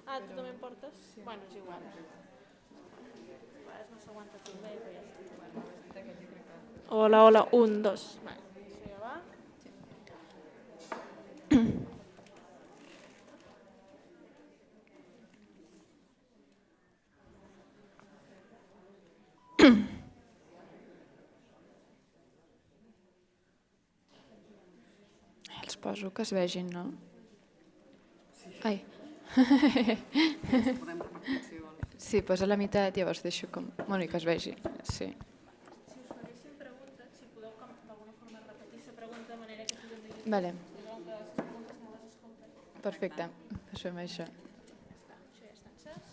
Ah, tu també em portes? Bueno, és igual. A vegades no s'aguanta tot bé, però ja està. Hola, hola, 1, 2. Vale, això ja va. Els poso que es vegin, no? Ai. Sí, posa la meitat i llavors deixo com... Bueno, i que es vegi, sí. Si us faguéssim preguntes, si podeu d'alguna forma repetir la pregunta de manera que puguem dir... Vale. Perfecte, doncs fem això. Això ja està encès.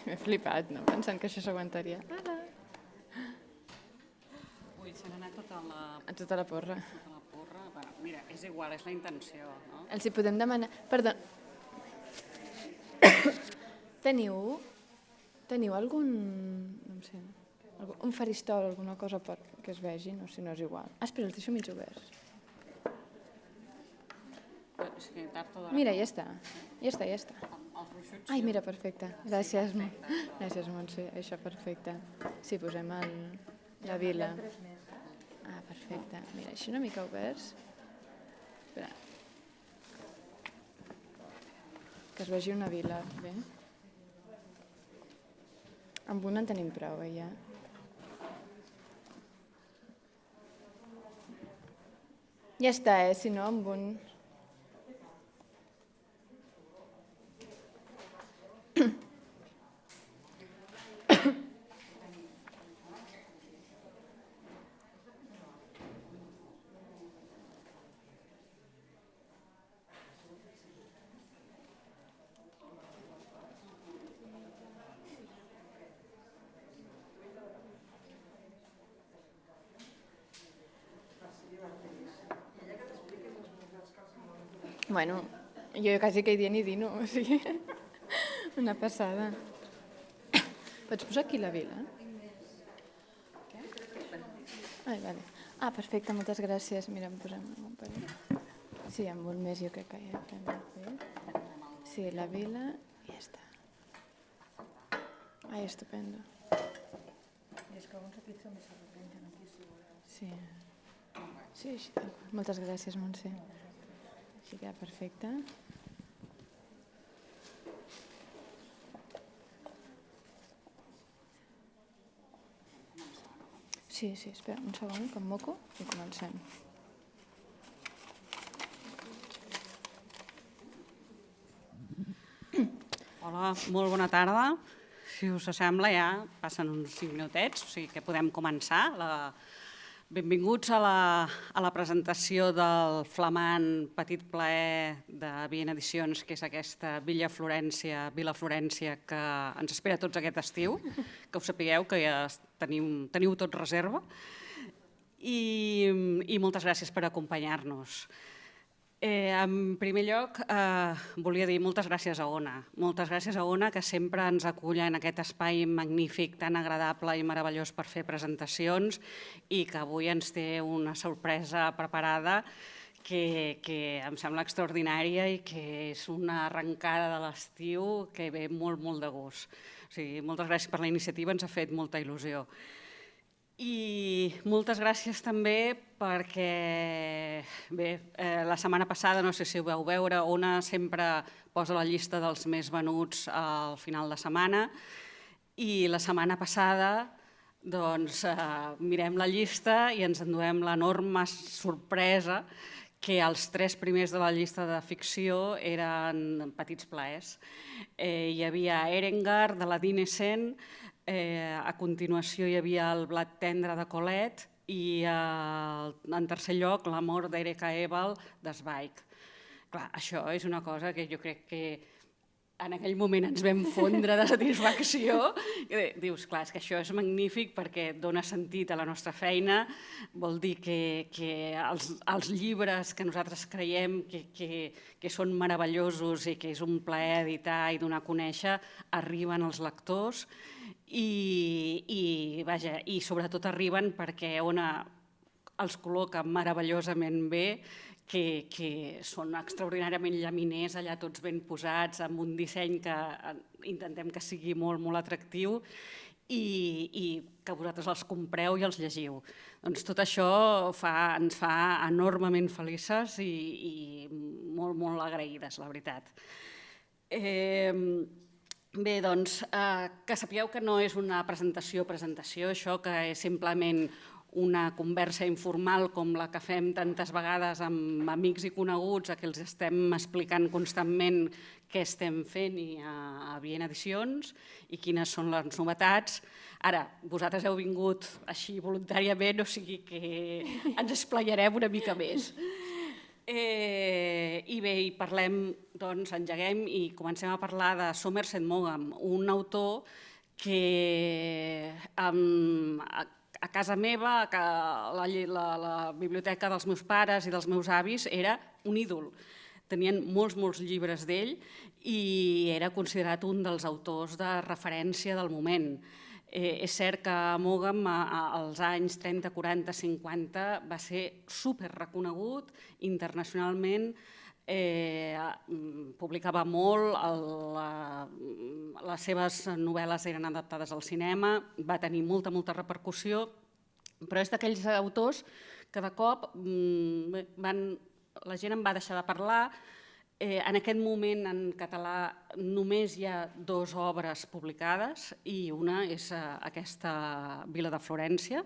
M'he flipat, no? Pensant que això s'aguantaria. Ui, se n'ha anat tota la... A tota la porra. Tota la porra. Bueno, mira, és igual, és la intenció, no? Els hi podem demanar... Perdó. Teniu algun... No sé... Un faristol, alguna cosa perquè es vegi? No sé, no és igual. Ah, espera, els deixo mig oberts. És que tard o d'hora... Mira, ja està. Ja està. Els ruixuts... Ai, mira, perfecte. Gràcies, gràcies, Montse. Això, perfecte. Sí, posem la vila. Ah, perfecte. Mira, així una mica oberts. Espera. Que es vegi una vila, bé. Amb una en tenim prou, ja. Ja està, si no, amb un... Bueno, jo quasi que hi dia ni dino, o sigui, una passada. Pots posar aquí la vila? Ai, vale. Ah, perfecte, moltes gràcies. Mira, em posem un parell. Sí, amb un més jo crec que ja hem fet. Sí, la vila i ja està. Ai, estupendo. I és que alguns equips també s'arrepenten aquí, si voleu. Sí. Sí, així tal qual. Moltes gràcies, Montse. Així queda perfecte. Sí, espera un segon, que em moco i comencem. Hola, molt bona tarda. Si us sembla, ja passen uns 5 minutets, o sigui que podem començar. Benvinguts a la presentació del flamant petit plaer de Viena Edicions, que és aquesta Vila Florència que ens espera tots aquest estiu, que us sapigueu que ja teniu tot reserva. I moltes gràcies per acompanyar-nos. En primer lloc, volia dir moltes gràcies a Ona. Moltes gràcies a Ona, que sempre ens acull en aquest espai magnífic, tan agradable i meravellós per fer presentacions i que avui ens té una sorpresa preparada que em sembla extraordinària i que és una arrencada de l'estiu que ve molt, molt de gust. O sigui, moltes gràcies per la iniciativa, ens ha fet molta il·lusió. I moltes gràcies també perquè, bé, la setmana passada, no sé si ho vau veure, Ona sempre posa la llista dels més venuts al final de setmana i la setmana passada doncs mirem la llista i ens enduem l'enorme sorpresa que els 3 primers de la llista de ficció eren petits plaers. Hi havia Erengar, de la Dinesen, a continuació hi havia el Blat tendre de Colette i en tercer lloc l'amor d'Erika Ebal de Zweig. Clar, això és una cosa que jo crec que en aquell moment ens vam fondre de satisfacció. Dius, clar, és que això és magnífic perquè dona sentit a la nostra feina, vol dir que els llibres que nosaltres creiem que són meravellosos i que és un plaer editar i donar a conèixer, arriben als lectors i sobretot arriben perquè Ona els col·loca meravellosament bé que són extraordinàriament llaminers, allà tots ben posats, amb un disseny que intentem que sigui molt, molt atractiu i que vosaltres els compreu i els llegiu. Doncs tot això ens fa enormement felices i molt, molt agraïdes, la veritat. Bé, doncs, que sapigueu que no és una presentació, això que és simplement una conversa informal com la que fem tantes vegades amb amics i coneguts a què els estem explicant constantment què estem fent a Viena Edicions i quines són les novetats. Ara, vosaltres heu vingut així voluntàriament, o sigui que ens esplaiarem una mica més. I bé, parlem, doncs, engeguem i comencem a parlar de Somerset Maugham, un autor que a casa meva, a la biblioteca dels meus pares i dels meus avis, era un ídol. Tenien molts llibres d'ell i era considerat un dels autors de referència del moment. És cert que Maugham als anys 30, 40, 50 va ser superreconegut internacionalment, publicava molt, les seves novel·les eren adaptades al cinema, va tenir molta repercussió, però és d'aquells autors que de cop la gent en va deixar de parlar. En aquest moment en català només hi ha 2 obres publicades i una és aquesta Vila de Florència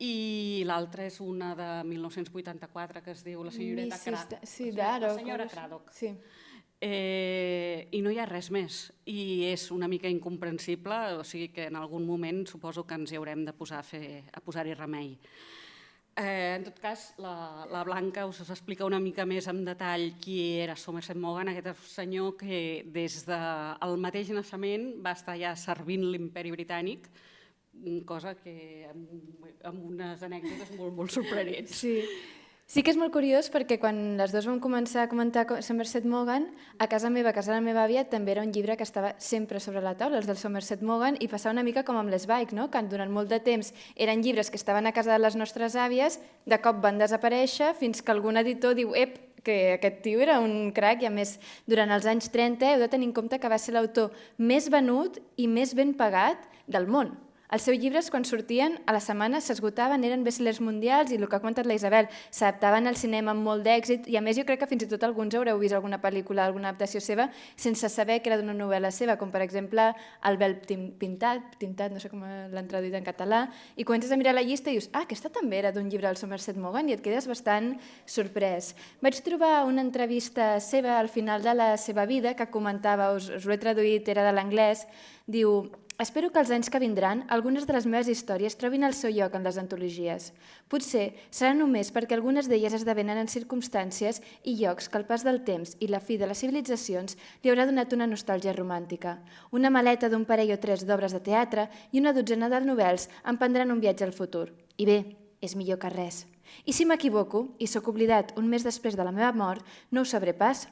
i l'altra és una de 1984 que es diu La senyora Craddock. I no hi ha res més i és una mica incomprensible, o sigui que en algun moment suposo que ens hi haurem de posar a posar-hi remei. En tot cas, la Blanca us explica una mica més en detall qui era Somerset Maugham, aquest senyor que des del mateix naixement va estar ja servint l'imperi britànic, cosa que amb unes anècdotes molt sorprenents. Sí que és molt curiós perquè quan les dues vam començar a comentar Somerset Maugham, a casa meva, a casa de la meva àvia, també era un llibre que estava sempre sobre la taula, els del Somerset Maugham, i passava una mica com amb l'Sbike, que durant molt de temps eren llibres que estaven a casa de les nostres àvies, de cop van desaparèixer fins que algun editor diu que aquest tio era un crac i a més durant els anys 30 heu de tenir en compte que va ser l'autor més venut i més ben pagat del món. Els seus llibres, quan sortien, a la setmana s'esgotaven, eren bestsellers mundials i el que ha comentat la Isabel, s'adaptaven al cinema amb molt d'èxit i a més jo crec que fins i tot alguns haureu vist alguna pel·lícula, alguna adaptació seva sense saber que era d'una novel·la seva, com per exemple El vel pintat, no sé com l'han traduït en català, i comences a mirar la llista i dius aquesta també era d'un llibre del Somerset Maugham i et quedes bastant sorprès. Vaig trobar una entrevista seva al final de la seva vida que comentava, us ho he traduït, era de l'anglès, diu: espero que els anys que vindran algunes de les meves històries trobin el seu lloc en les antologies. Potser serà només perquè algunes d'elles esdevenen en circumstàncies i llocs que el pas del temps i la fi de les civilitzacions li haurà donat una nostàlgia romàntica. Una maleta d'un parell o 3 d'obres de teatre i una dotzena de novel·les em prendran un viatge al futur. I bé, és millor que res. I si m'equivoco i sóc oblidat un mes després de la meva mort, no ho sabré pas.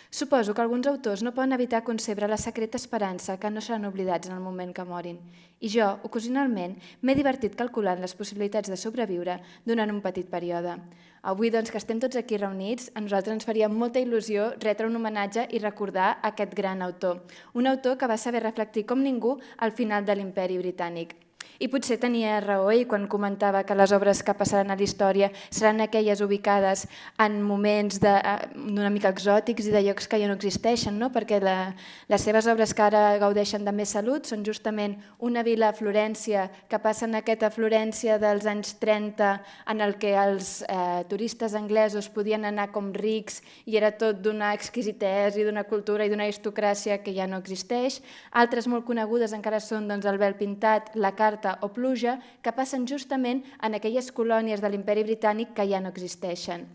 Suposo que alguns autors no poden evitar concebre la secreta esperança que no seran oblidats en el moment que morin. I jo, ocasionalment, m'he divertit calculant les possibilitats de sobreviure durant un petit període. Avui, doncs, que estem tots aquí reunits, a nosaltres ens faria molta il·lusió retre un homenatge i recordar aquest gran autor. Un autor que va saber reflectir com ningú al final de l'imperi britànic. I potser tenia raó ell quan comentava que les obres que passaran a la història seran aquelles ubicades en moments d'una mica exòtics i de llocs que ja no existeixen, perquè les seves obres que ara gaudeixen de més salut són justament una vila a Florència, que passa en aquesta Florència dels anys 30 en el que els turistes anglesos podien anar com rics i era tot d'una exquisitesa i d'una cultura i d'una aristocràcia que ja no existeix. Altres molt conegudes encara són El vel pintat, La carta o Pluja, que passen justament en aquelles colònies de l'imperi britànic que ja no existeixen.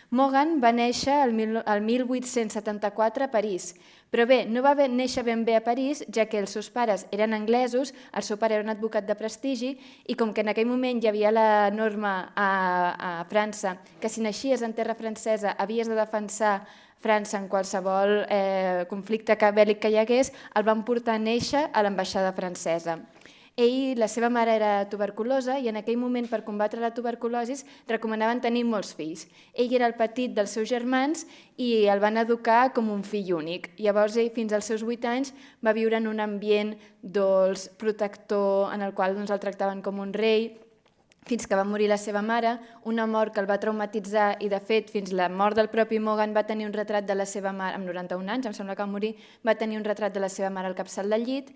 Maugham va néixer el 1874 a París, però bé, no va néixer ben bé a París, ja que els seus pares eren anglesos, el seu pare era un advocat de prestigi, i com que en aquell moment hi havia la norma a França que si naixies en terra francesa havies de defensar França en qualsevol conflicte bèl·lic que hi hagués, el van portar a néixer a l'ambaixada francesa. La seva mare era tuberculosa i en aquell moment, per combatre la tuberculosi, recomanaven tenir molts fills. Ell era el petit dels seus germans i el van educar com un fill únic. Llavors ell, fins als seus 8 anys, va viure en un ambient dolç, protector, en el qual el tractaven com un rei, fins que va morir la seva mare, una mort que el va traumatitzar i, de fet, fins la mort del propi Morgan va tenir un retrat de la seva mare, amb 91 anys, em sembla que va morir, va tenir un retrat de la seva mare al capçal del llit,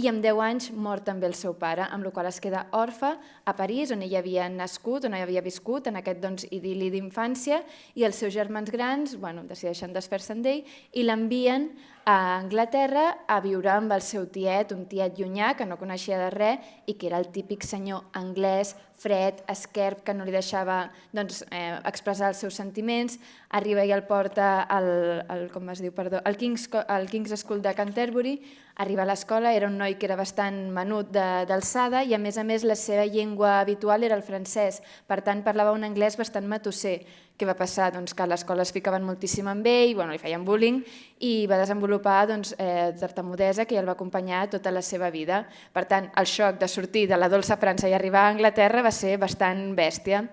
i amb 10 anys mor també el seu pare, amb la qual cosa es queda orfe a París, on ell havia nascut, on ell havia viscut, en aquest idil·li d'infància, i els seus germans grans decideixen desfer-se'n d'ell i l'envien a Anglaterra a viure amb el seu tiet, un tiet llunyà que no coneixia de res i que era el típic senyor anglès, fred, esquerp, que no li deixava expressar els seus sentiments. Arriba i el porta al King's School de Canterbury, arriba a l'escola, era un noi que era bastant menut d'alçada i a més la seva llengua habitual era el francès, per tant parlava un anglès bastant matusser. Què va passar? Que a l'escola es ficaven moltíssim amb ell, li feien bullying i va desenvolupar tartamudesa que ja el va acompanyar tota la seva vida. Per tant, el xoc de sortir de la dolça França i arribar a Anglaterra va ser bastant bèstia.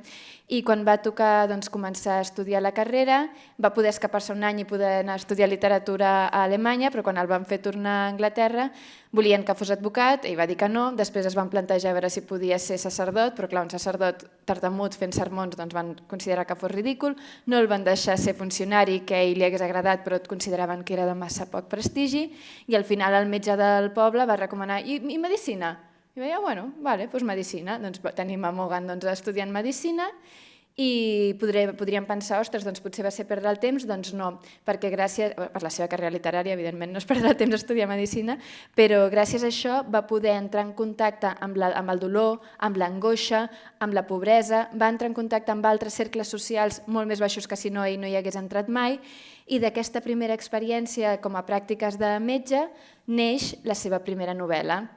I quan va tocar començar a estudiar la carrera, va poder escapar-se un any i poder anar a estudiar literatura a Alemanya, però quan el van fer tornar a Anglaterra volien que fos advocat, ell va dir que no, després es van plantejar a veure si podia ser sacerdot, però clar, un sacerdot tartamut fent sermons van considerar que fos ridícul, no el van deixar ser funcionari, que a ell li hagués agradat, però consideraven que era de massa poc prestigi, i al final el metge del poble va recomanar, i medicina? I va dir, doncs medicina. Doncs tenim a Morgan estudiant medicina i podríem pensar, ostres, doncs potser va ser perdre el temps, doncs no, perquè gràcies, per la seva carrera literària, evidentment no és perdre el temps estudiar medicina, però gràcies a això va poder entrar en contacte amb el dolor, amb l'angoixa, amb la pobresa, va entrar en contacte amb altres cercles socials molt més baixos que si no ell no hi hagués entrat mai, i d'aquesta primera experiència com a pràctiques de metge neix la seva primera novel·la.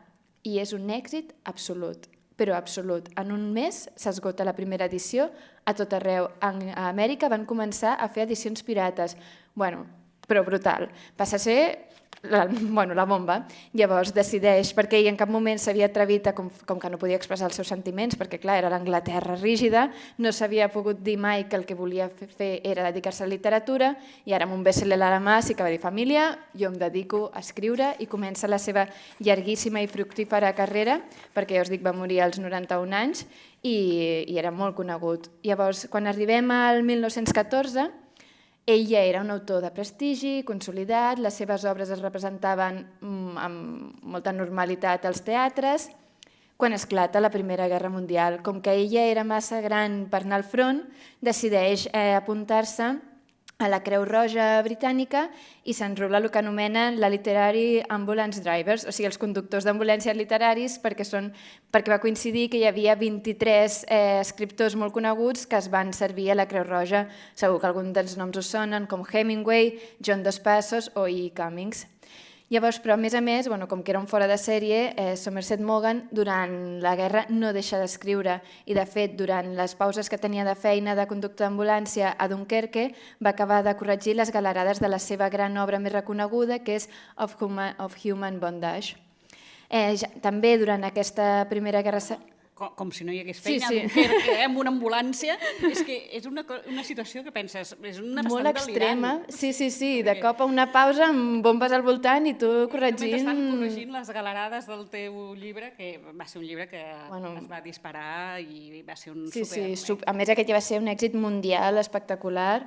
I és un èxit absolut, però absolut. En un mes s'esgota la primera edició a tot arreu. A Amèrica van començar a fer edicions pirates. Però brutal. Passa a ser la bomba. Llavors decideix, perquè ell en cap moment s'havia atrevit, com que no podia expressar els seus sentiments, perquè clar, era l'Anglaterra rígida, no s'havia pogut dir mai que el que volia fer era dedicar-se a la literatura, i ara amb un best-seller a la mà sí que va dir, família, jo em dedico a escriure, i comença la seva llarguíssima i fructífera carrera, perquè ja us dic, va morir als 91 anys, i era molt conegut. Llavors, quan arribem al 1914, ell ja era un autor de prestigi, consolidat, les seves obres es representaven amb molta normalitat als teatres. Quan esclata la Primera Guerra Mundial, com que ella era massa gran per anar al front, decideix apuntar-se a la Creu Roja britànica i s'enrola el que anomenen la Literary Ambulance Drivers, o sigui, els conductors d'ambulància literaris, perquè va coincidir que hi havia 23 escriptors molt coneguts que es van servir a la Creu Roja. Segur que alguns dels noms us sonen, com Hemingway, John Dos Passos o E. Cummings. Llavors, però a més, com que era un fora de sèrie, Somerset Maugham durant la guerra no deixa d'escriure i, de fet, durant les pauses que tenia de feina de conductor d'ambulància a Dunkerque va acabar de corregir les galerades de la seva gran obra més reconeguda, que és Of Human Bondage. També durant aquesta Primera Guerra... Com si no hi hagués feina, Dunkerque, amb una ambulància. És que és una situació que penses, és una bastant molt extrema. Sí, de cop a una pausa amb bombes al voltant i tu corregint... Estan corregint les galerades del teu llibre, que va ser un llibre que es va disparar i va ser un super... Sí, a més aquest va ser un èxit mundial espectacular.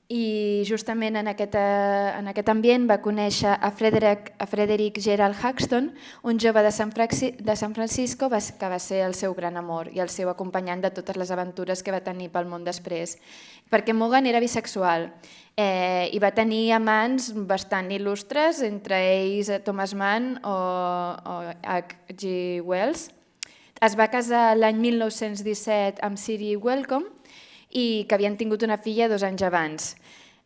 I justament en aquest ambient va conèixer a Frederick Gerald Haxton, un jove de San Francisco que va ser el seu gran amor i el seu acompanyant de totes les aventures que va tenir pel món després. Perquè Maugham era bisexual i va tenir amants bastant il·lustres, entre ells Thomas Mann o H.G. Wells. Es va casar l'any 1917 amb Siri Wellcome, i que havien tingut una filla 2 anys abans.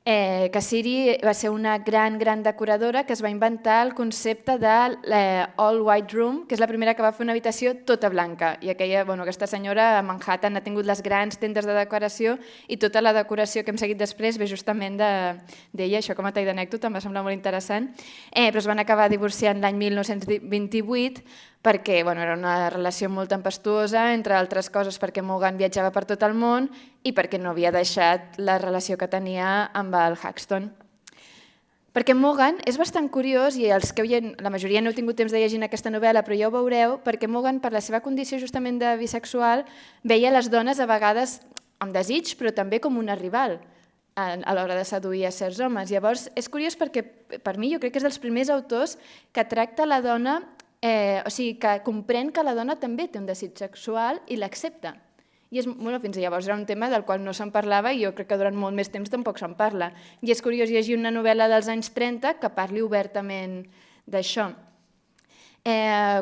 Que Siri va ser una gran decoradora que es va inventar el concepte de l'All White Room, que és la primera que va fer una habitació tota blanca. I aquesta senyora a Manhattan ha tingut les grans tendes de decoració i tota la decoració que hem seguit després ve justament d'ella. Això com a tall d'anècdota em va semblar molt interessant. Però es van acabar divorciant l'any 1928 perquè era una relació molt tempestuosa, entre altres coses perquè Morgan viatjava per tot el món i perquè no havia deixat la relació que tenia amb el Haxton. Perquè Morgan és bastant curiós, i els que la majoria no heu tingut temps de llegir aquesta novel·la, però ja ho veureu, perquè Morgan, per la seva condició justament de bisexual, veia les dones a vegades amb desig, però també com una rival a l'hora de seduir a certs homes. Llavors, és curiós perquè, per mi, jo crec que és dels primers autors que tracta la dona, o sigui, que comprèn que la dona també té un desig sexual i l'accepta. I fins llavors era un tema del qual no se'n parlava i jo crec que durant molt més temps tampoc se'n parla. I és curiós llegir una novel·la dels anys 30 que parli obertament d'això.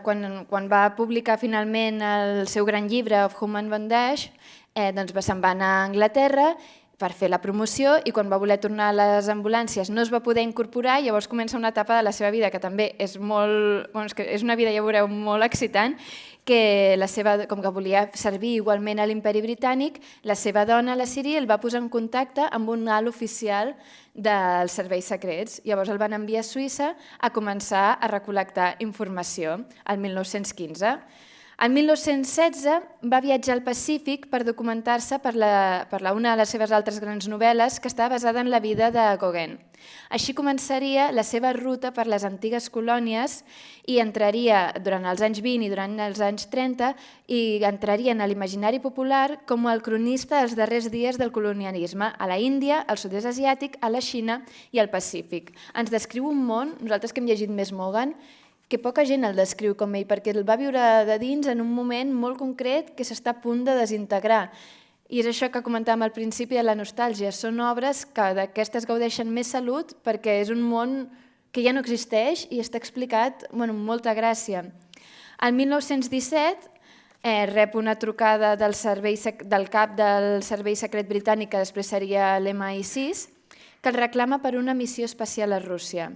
Quan va publicar finalment el seu gran llibre Of Human Bondage, se'n va anar a Anglaterra per fer la promoció i quan va voler tornar a les ambulàncies no es va poder incorporar, llavors comença una etapa de la seva vida que també és és una vida, ja veureu, molt excitant, que com que volia servir igualment a l'Imperi Britànic, la seva dona, la Siri, el va posar en contacte amb un alt oficial dels serveis secrets. Llavors el van enviar a Suïssa a començar a recol·lectar informació, el 1915. El 1916 va viatjar al Pacífic per documentar-se per una de les seves altres grans novel·les que estava basada en la vida de Gauguin. Així començaria la seva ruta per les antigues colònies i entraria durant els anys 20 i durant els anys 30 i entraria en l'imaginari popular com el cronista dels darrers dies del colonialisme a la Índia, al sud-est asiàtic, a la Xina i al Pacífic. Ens descriu un món, nosaltres que hem llegit més Morgan, que poca gent el descriu com ell, perquè el va viure de dins en un moment molt concret que s'està a punt de desintegrar. I és això que comentàvem al principi de la nostàlgia. Són obres que d'aquestes gaudeixen més salut perquè és un món que ja no existeix i està explicat amb molta gràcia. El 1917 rep una trucada del cap del Servei Secret Britànic, que després seria l'MI6, que el reclama per una missió espacial a Rússia.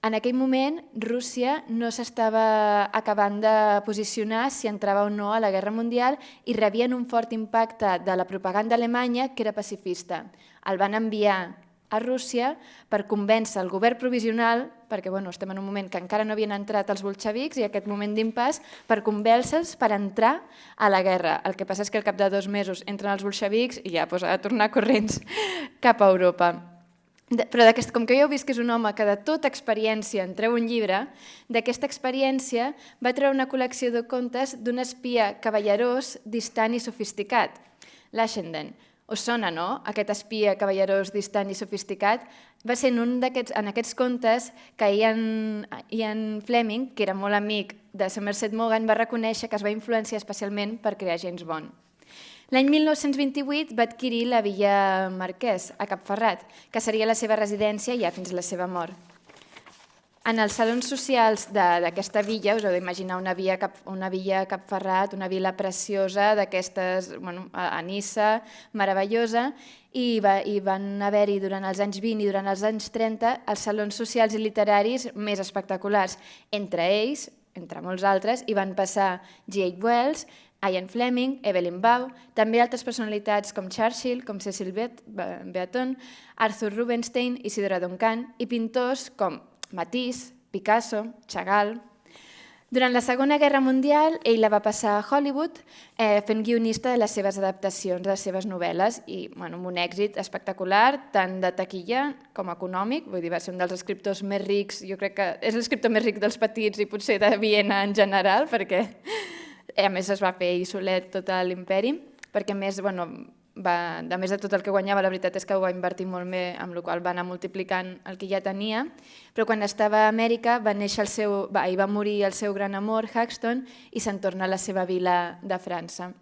En aquell moment, Rússia no s'estava acabant de posicionar si entrava o no a la Guerra Mundial i rebien un fort impacte de la propaganda alemanya que era pacifista. El van enviar a Rússia per convèncer el govern provisional, perquè estem en un moment que encara no havien entrat els bolxevics i aquest moment d'impàs, per convèncer-los per entrar a la guerra. El que passa és que al cap de 2 mesos entren els bolxevics i ja ha de tornar corrents cap a Europa. Però com que jo he vist que és un home que de tota experiència en treu un llibre, d'aquesta experiència va treure una col·lecció de contes d'un espia cavallerós, distant i sofisticat, l'Aschenden. Us sona, no?, aquest espia cavallerós, distant i sofisticat? Va ser en aquests contes que Ian Fleming, que era molt amic de Somerset Maugham, va reconèixer que es va influenciar especialment per crear James Bond. L'any 1928 va adquirir la Villa Marquès, a Capferrat, que seria la seva residència ja fins a la seva mort. En els salons socials d'aquesta villa, us heu d'imaginar una villa a Capferrat, una vila preciosa d'aquestes, a Niça, meravellosa, i van haver-hi durant els anys 20 i durant els anys 30 els salons socials i literaris més espectaculars. Entre ells, entre molts altres, hi van passar G.H. Wells, Ian Fleming, Evelyn Waugh, també altres personalitats com Churchill, com Cecil Beaton, Arthur Rubinstein, Isidora Duncan i pintors com Matisse, Picasso, Chagall. Durant la Segona Guerra Mundial, ell la va passar a Hollywood fent guionista de les seves adaptacions, de les seves novel·les, i amb un èxit espectacular, tant de taquilla com econòmic. Vull dir, va ser un dels escriptors més rics, jo crec que és l'escriptor més ric dels petits i potser de Viena en general, perquè a més es va fer ell solet tot l'imperi, perquè a més, a més de tot el que guanyava, la veritat és que ho va invertir molt bé, amb la qual va anar multiplicant el que ja tenia, però quan estava a Amèrica va morir el seu gran amor, Haxton, i se'n torna a la seva vila de França.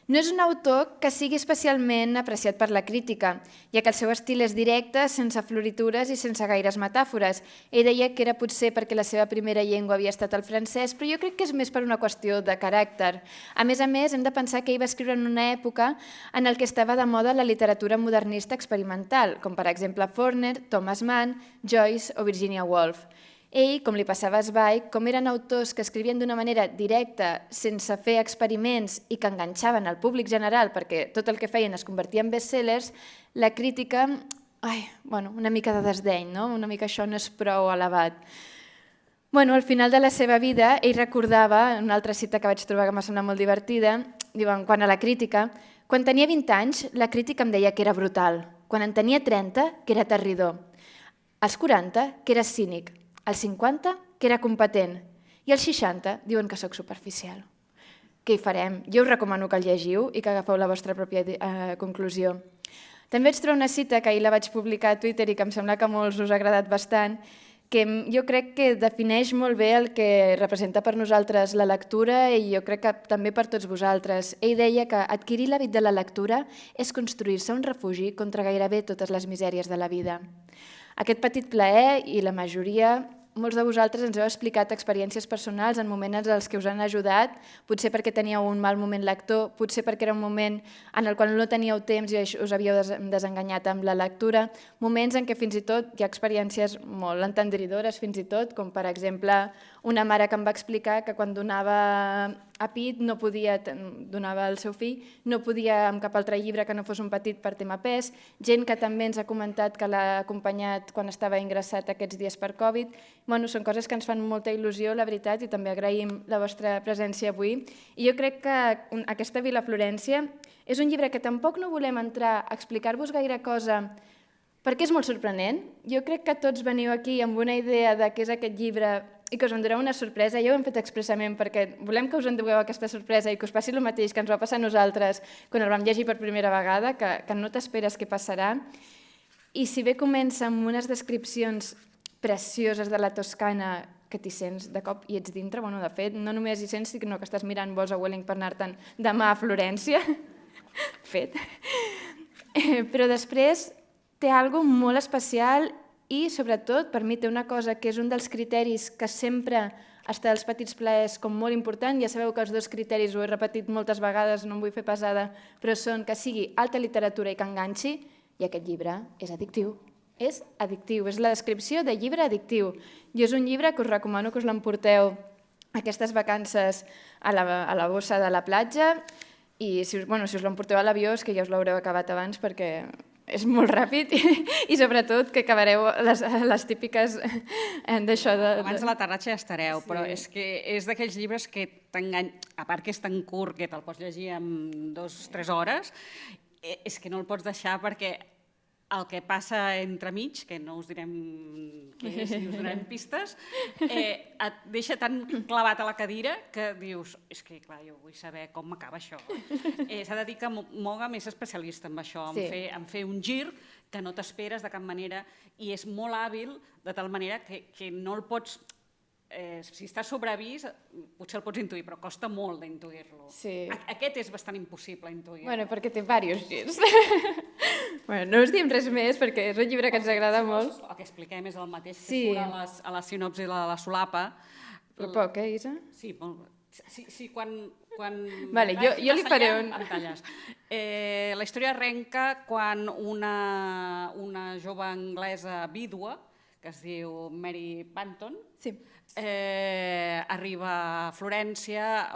No és un autor que sigui especialment apreciat per la crítica, ja que el seu estil és directe, sense floritures i sense gaires metàfores. Ell deia que era potser perquè la seva primera llengua havia estat el francès, però jo crec que és més per una qüestió de caràcter. A més, hem de pensar que ell va escriure en una època en què estava de moda la literatura modernista experimental, com per exemple Faulkner, Thomas Mann, Joyce o Virginia Woolf. Ell, com li passava a Zweig, com eren autors que escrivien d'una manera directa, sense fer experiments i que enganxaven al públic general perquè tot el que feien es convertia en bestsellers, la crítica, una mica de desdeny, no? Una mica això no és prou elevat. Bueno, al final de la seva vida, ell recordava, una altra cita que vaig trobar que m'ha semblat molt divertida, diuen, quan a la crítica, quan tenia 20 anys, la crítica em deia que era brutal, quan en tenia 30, que era aterridor, als 40, que era cínic, als 50, que era competent, i als 60 diuen que sóc superficial. Què hi farem? Jo us recomano que el llegiu i que agafeu la vostra pròpia conclusió. També vaig trobar una cita que ahir la vaig publicar a Twitter i que em sembla que a molts us ha agradat bastant, que jo crec que defineix molt bé el que representa per nosaltres la lectura i jo crec que també per tots vosaltres. Ell deia que adquirir l'hàbit de la lectura és construir-se un refugi contra gairebé totes les misèries de la vida. Aquest petit plaer i la majoria, molts de vosaltres ens heu explicat experiències personals en moments en els que us han ajudat, potser perquè teníeu un mal moment lector, potser perquè era un moment en el qual no teníeu temps i us havíeu desenganyat amb la lectura, moments en què fins i tot hi ha experiències molt entendridores, fins i tot, com per exemple una mare que em va explicar que quan donava a pit, donava al seu fill, no podia amb cap altre llibre que no fos un petit per tema pes, gent que també ens ha comentat que l'ha acompanyat quan estava ingressat aquests dies per Covid. Bueno, són coses que ens fan molta il·lusió, la veritat, i també agraïm la vostra presència avui. I jo crec que aquesta Vila Florència és un llibre que tampoc no volem entrar a explicar-vos gaire cosa perquè és molt sorprenent. Jo crec que tots veniu aquí amb una idea de què és aquest llibre i que us endureu una sorpresa. Ja ho hem fet expressament perquè volem que us endugueu aquesta sorpresa i que us passi el mateix que ens va passar a nosaltres quan el vam llegir per primera vegada, que no t'esperes què passarà. I si bé comença amb unes descripcions precioses de la Toscana que t'hi sents de cop i ets dintre, bueno, de fet, no només hi sents, sinó que estàs mirant vols a Welling per anar-te'n demà a Florència, fet. Però després té alguna cosa molt especial i, sobretot, per mi té una cosa que és un dels criteris que sempre està als petits plaers com molt important. Ja sabeu que els dos criteris, ho he repetit moltes vegades, no em vull fer pesada, però són que sigui alta literatura i que enganxi, i aquest llibre és addictiu. És addictiu, és la descripció de llibre addictiu. I és un llibre que us recomano que us l'emporteu aquestes vacances a la bossa de la platja i si us l'emporteu a l'avió és que ja us l'haureu acabat abans perquè és molt ràpid i sobretot que acabareu les típiques d'això de... Abans de l'aterratge ja estareu, però és que és d'aquells llibres que t'engany... A part que és tan curt que te'l pots llegir en 2 o 3 hores, és que no el pots deixar perquè el que passa entremig, que no us direm què és ni us donarem pistes, et deixa tan clavat a la cadira que dius, és que clar, jo vull saber com m'acaba això. S'ha de dir que Mogam és especialista en això, en fer un gir que no t'esperes de cap manera i és molt hàbil de tal manera que no el pots... Si està sobrevist, potser el pots intuir, però costa molt d'intuir-lo. Aquest és bastant impossible intuir-lo. Bueno, perquè té diversos girs. No us diem res més, perquè és un llibre que ens agrada molt. El que expliquem és el mateix que surt a la sinopsi de la solapa. Però poc, Isa? Sí, quan... Vale, jo li faré un... La història arrenca quan una jove anglesa vídua, que es diu Mary Banton, arriba a Florència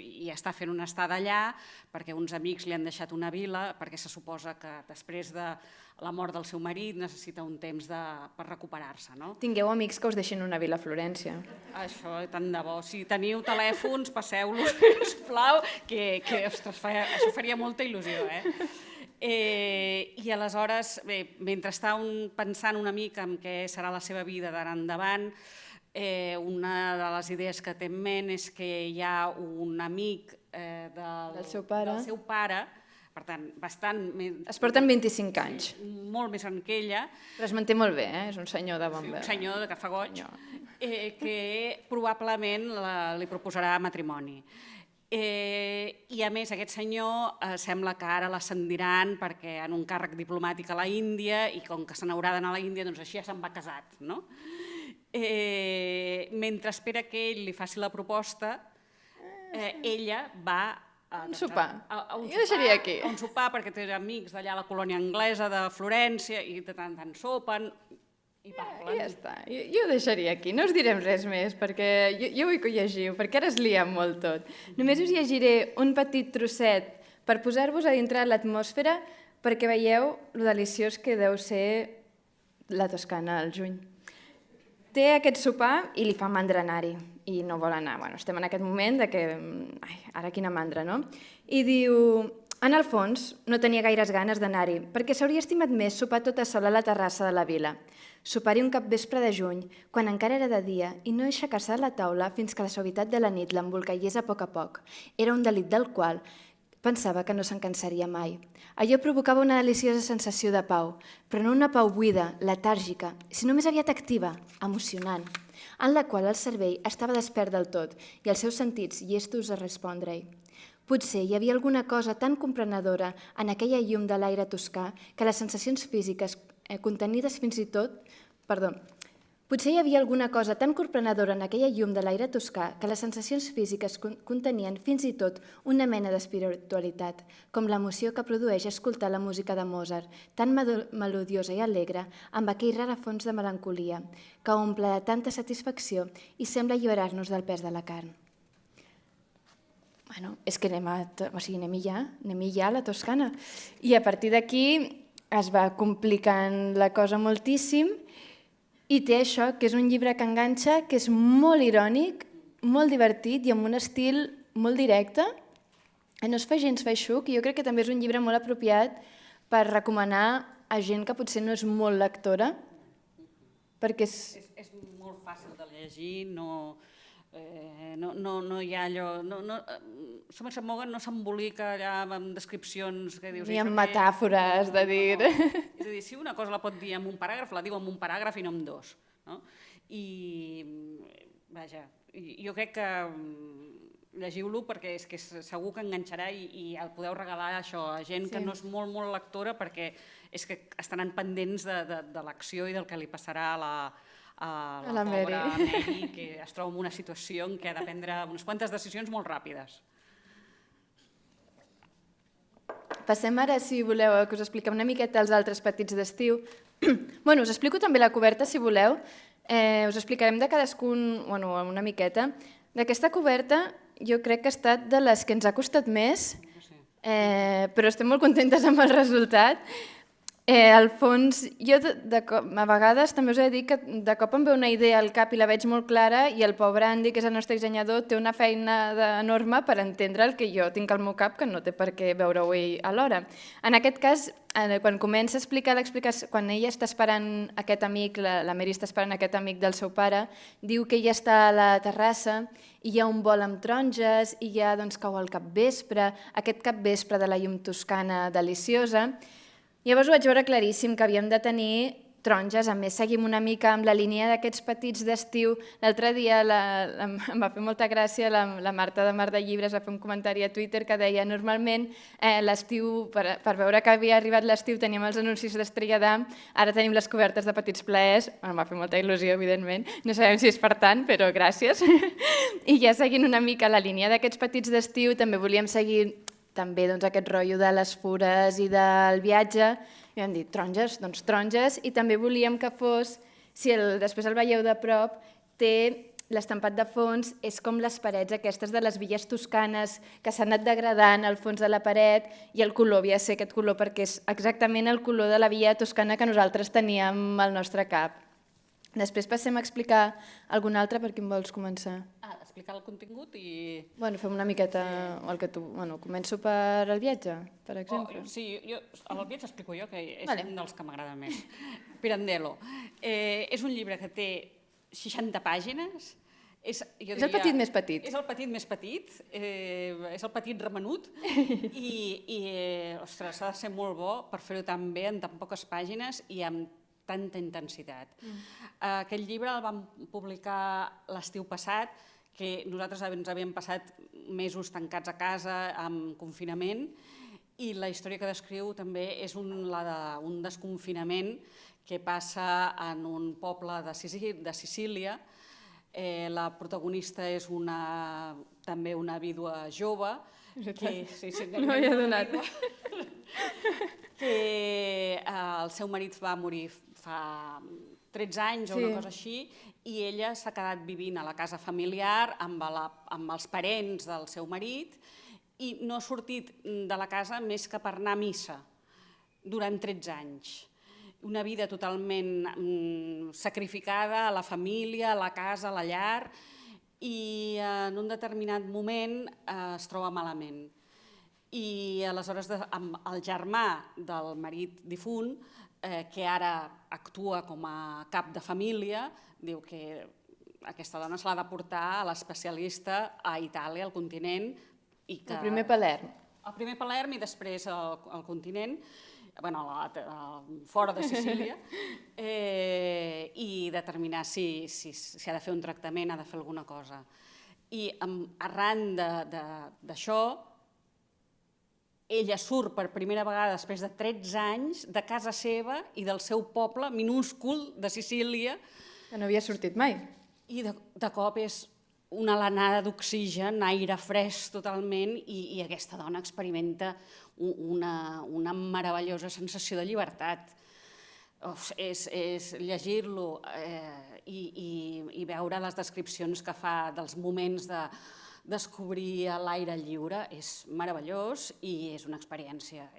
i està fent una estada allà perquè uns amics li han deixat una vila perquè se suposa que després de la mort del seu marit necessita un temps per recuperar-se. Tingueu amics que us deixin una vila a Florència. Això, tant de bo. Si teniu telèfons, passeu-los, sisplau, que ostres, això faria molta il·lusió, I aleshores, mentre està pensant una mica en què serà la seva vida d'ara endavant, una de les idees que té en ment és que hi ha un amic del seu pare, per tant, bastant... Es porten 25 anys. Molt més gran que ella. Però es manté molt bé, és un senyor de bon ver. Un senyor de cafè goig, que probablement li proposarà matrimoni. I a més aquest senyor sembla que ara l'ascendiran perquè en un càrrec diplomàtic a la Índia i com que se n'haurà d'anar a la Índia, doncs així ja se'n va casat. Mentre espera que ell li faci la proposta, ella va a un sopar. Jo deixaria aquí. A un sopar perquè té amics d'allà a la colònia anglesa de Florència i de tant en sopen i parlen. Ja està, jo ho deixaria aquí, no us direm res més perquè jo vull que ho llegiu, perquè ara es lia molt tot. Només us llegiré un petit trosset per posar-vos a dintre l'atmosfera perquè veieu lo deliciós que deu ser la Toscana al juny. té aquest sopar i li fa mandra anar-hi i no vol anar. Bueno, estem en aquest moment de que, ai, ara quina mandra, no? I diu, en el fons no tenia gaires ganes d'anar-hi, perquè s'hauria estimat més sopar tota sola a la terrassa de la vila. Sopar-hi un capvespre de juny, quan encara era de dia, i no aixecar-se de la taula fins que la suavitat de la nit l'embolcallés a poc. Era un delit del qual pensava que no se'n cansaria mai. Allò provocava una deliciosa sensació de pau, però no una pau buida, letàrgica, sinó més aviat activa, emocionant, en la qual el cervell estava despert del tot i els seus sentits llestos a respondre-hi. Potser hi havia alguna cosa tan comprenedora en aquella llum de l'aire toscà que les sensacions físiques contenides fins i tot... Potser hi havia alguna cosa tan comprenedora en aquella llum de l'aire toscà que les sensacions físiques contenien fins i tot una mena d'espiritualitat, com l'emoció que produeix escoltar la música de Mozart, tan melodiosa i alegre, amb aquell rare fons de melancolia, que omple de tanta satisfacció i sembla alliberar-nos del pes de la carn. Bueno, és que anem-hi ja a la Toscana. I a partir d'aquí es va complicant la cosa moltíssim i té això, que és un llibre que enganxa, que és molt irònic, molt divertit i amb un estil molt directe. No es fa gens feixuc i jo crec que també és un llibre molt apropiat per recomanar a gent que potser no és molt lectora, perquè És molt fàcil de llegir, no hi ha allò... Somerset Maugham no s'embolica allà amb descripcions que dius... Ni amb metàfores de dir... És a dir, si una cosa la pot dir en un paràgraf, la diu en un paràgraf i no en dos. I, vaja, jo crec que llegiu-lo perquè és que segur que enganxarà i el podeu regalar això a gent que no és molt, molt lectora perquè és que estaran pendents de l'acció i del que li passarà a la pobra Mary, que es troba en una situació en què ha de prendre unes quantes decisions molt ràpides. Passem ara, si voleu, que us expliquem una miqueta els altres petits d'estiu. Bueno, us explico també la coberta, si voleu. Us explicarem de cadascun, bueno, una miqueta. D'aquesta coberta jo crec que ha estat de les que ens ha costat més, però estem molt contentes amb el resultat. Al fons, jo a vegades també us he de dir que de cop em ve una idea al cap i la veig molt clara i el pobre Andy, que és el nostre dissenyador, té una feina enorme per entendre el que jo tinc al meu cap, que no té per què veure-ho ell alhora. En aquest cas, quan comença a explicar l'explicació, quan ella està esperant aquest amic, la Mary està esperant aquest amic del seu pare, diu que ella està a la terrassa i hi ha un bol amb taronges i ja cau el capvespre, aquest capvespre de la llum toscana deliciosa. Llavors ho vaig veure claríssim que havíem de tenir taronges, a més seguim una mica amb la línia d'aquests petits d'estiu. L'altre dia em va fer molta gràcia, la Marta de Mar de Llibres va fer un comentari a Twitter que deia normalment l'estiu, per veure que havia arribat l'estiu teníem els anuncis d'Estrella d'Am, ara tenim les cobertes de Petits Plaers, em va fer molta il·lusió evidentment, no sabem si és per tant, però gràcies. I ja seguint una mica la línia d'aquests petits d'estiu també volíem seguir també aquest rotllo de les fures i del viatge, i vam dir taronges, doncs taronges, i també volíem que fos, si després el veieu de prop, té l'estampat de fons, és com les parets aquestes de les villes toscanes que s'han anat degradant al fons de la paret i el color havia de ser aquest color perquè és exactament el color de la villa toscana que nosaltres teníem al nostre cap. Després passem a explicar algun altre, per quin vols començar? Explicar el contingut i... Bueno, fem una miqueta el que tu... Bueno, començo per el viatge, per exemple. Sí, el viatge explico jo, que és un dels que m'agrada més. Pirandello. És un llibre que té 60 pàgines. És el petit més petit. És el petit més petit, és el petit remenut i, ostres, ha de ser molt bo per fer-ho tan bé en tan poques pàgines i amb tanta intensitat. Aquest llibre el vam publicar l'estiu passat, que nosaltres ens havíem passat mesos tancats a casa amb confinament i la història que descriu també és la d'un desconfinament que passa en un poble de Sicília. La protagonista és també una vídua jove. No m'havia adonat. Que el seu marit va morir fa 13 anys o una cosa així, i ella s'ha quedat vivint a la casa familiar amb els parents del seu marit i no ha sortit de la casa més que per anar a missa durant 13 anys. una vida totalment sacrificada a la família, a la casa, a la llar, i en un determinat moment es troba malament. I aleshores el germà del marit difunt, que ara actua com a cap de família, diu que aquesta dona se l'ha de portar a l'especialista a Itàlia, al continent. El primer Palerm. El primer Palerm i després al continent, fora de Sicília, i determinar si ha de fer un tractament, ha de fer alguna cosa. I arran d'això, ella surt per primera vegada després de 13 anys de casa seva i del seu poble minúscul de Sicília. Que no havia sortit mai. I de cop és una alenada d'oxigen, aire fresc totalment, i aquesta dona experimenta una meravellosa sensació de llibertat. És llegir-lo i veure les descripcions que fa dels moments de descobrir l'aire lliure és meravellós i és una experiència.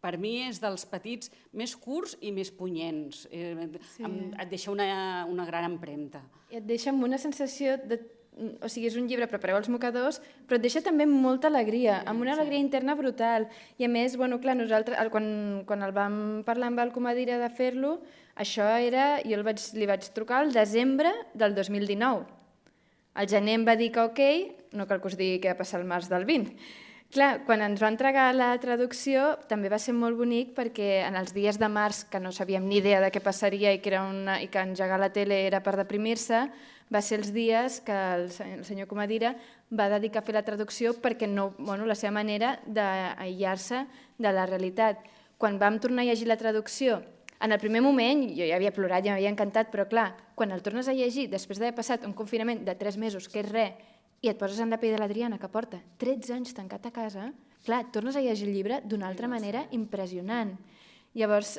Per mi és dels petits més curts i més punyents. Et deixa una gran empremta. I et deixa amb una sensació de... O sigui, és un llibre, prepareu els mocadors, però et deixa també molta alegria, amb una alegria interna brutal. I a més, clar, nosaltres, quan el vam parlar amb el Comadira de fer-lo, això era... Jo li vaig trucar al desembre del 2019. Al gener em va dir que ok, no cal que us digui què va passar el març del 20. Clar, quan ens va entregar la traducció també va ser molt bonic perquè en els dies de març, que no sabíem ni idea de què passaria i que engegar la tele era per deprimir-se, va ser els dies que el senyor Comadira va dedicar a fer la traducció perquè la seva manera d'aïllar-se de la realitat. Quan vam tornar a llegir la traducció, en el primer moment jo ja havia plorat, ja m'havia encantat, però clar, quan el tornes a llegir després d'haver passat un confinament de 3 mesos, que és res, i et poses en la pell de l'Adriana, que porta 13 anys tancat a casa, clar, tornes a llegir el llibre d'una altra manera impressionant. Llavors,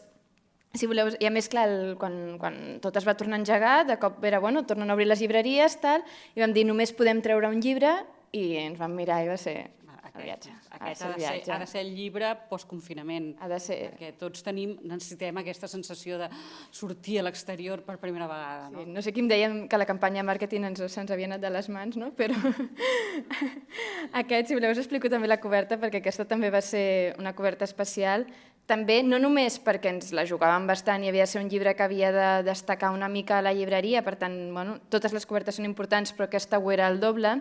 si voleu... I a més, clar, quan tot es va tornar a engegar, de cop era, tornen a obrir les llibreries, i vam dir, només podem treure un llibre, i ens vam mirar i va ser el viatge. Aquest ha de ser el llibre post-confinament. Ha de ser. Perquè tots necessitem aquesta sensació de sortir a l'exterior per primera vegada. No sé qui em deia que la campanya de màrqueting se'ns havia anat de les mans, però aquest, si voleu, us explico també la coberta, perquè aquesta també va ser una coberta especial. També, no només perquè ens la jugàvem bastant i havia de ser un llibre que havia de destacar una mica a la llibreria, per tant, totes les cobertes són importants, però aquesta ho era el doble,